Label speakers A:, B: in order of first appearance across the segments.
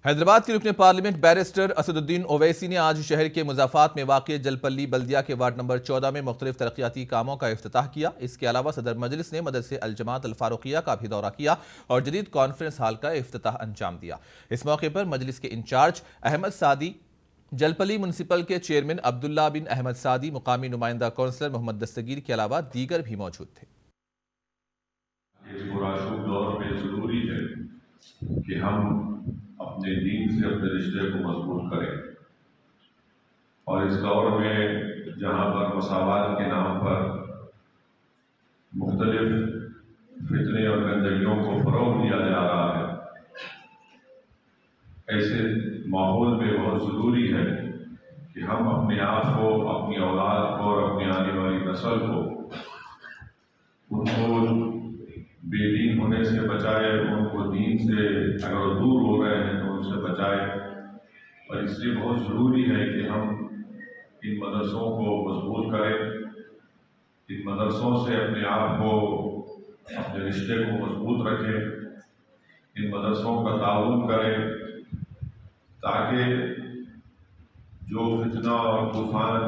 A: حیدرآباد کے رکن parliament barrister Asad الدین اویسی نے آج شہر کے مضافات میں واقع جلپلی بلدیہ کے وارڈ نمبر 14 میں مختلف ترقیاتی کاموں کا افتتاح کیا۔ اس کے علاوہ صدر مجلس نے مدرسہ الجماعت الفاروقیہ کا بھی دورہ کیا اور جدید کانفرنس ہال کا افتتاح انجام دیا۔ اس موقع پر مجلس کے انچارج احمد سعدی، جلپلی میونسپل کے چیئرمین عبداللہ بن احمد سعدی، مقامی نمائندہ کونسلر محمد دستگیر کے علاوہ دیگر بھی موجود تھے۔
B: اس پرآشوب دور میں ضروری ہے کہ ہم اپنے دین سے اپنے رشتے کو مضبوط کریں، اور اس دور میں جہاں پر مساوات کے نام پر مختلف فتنے اور گندگیوں کو فروغ دیا جا رہا ہے، ایسے ماحول میں بہت ضروری ہے کہ ہم اپنے آپ کو، اپنی اولاد کو اور اپنی آنے والی نسل کو ان کو بے دین ہونے سے بچائے، ان کو دین سے اگر وہ دور ہو رہے ہیں تو ان سے بچائے۔ اور اس لیے بہت ضروری ہے کہ ہم ان مدرسوں کو مضبوط کریں، ان مدرسوں سے اپنے آپ کو، اپنے رشتے کو مضبوط رکھیں، ان مدرسوں کا تعاون کریں تاکہ جو فتنہ اور طوفان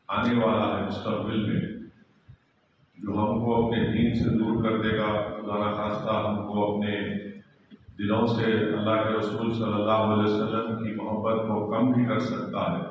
B: آنے والا ہے مستقبل میں، جو ہم کو اپنے دین سے دور کر دے گا، خدا نخواستہ ہم کو اپنے دلوں سے اللہ کے رسول صلی اللہ علیہ وسلم کی محبت کو کم بھی کر سکتا ہے،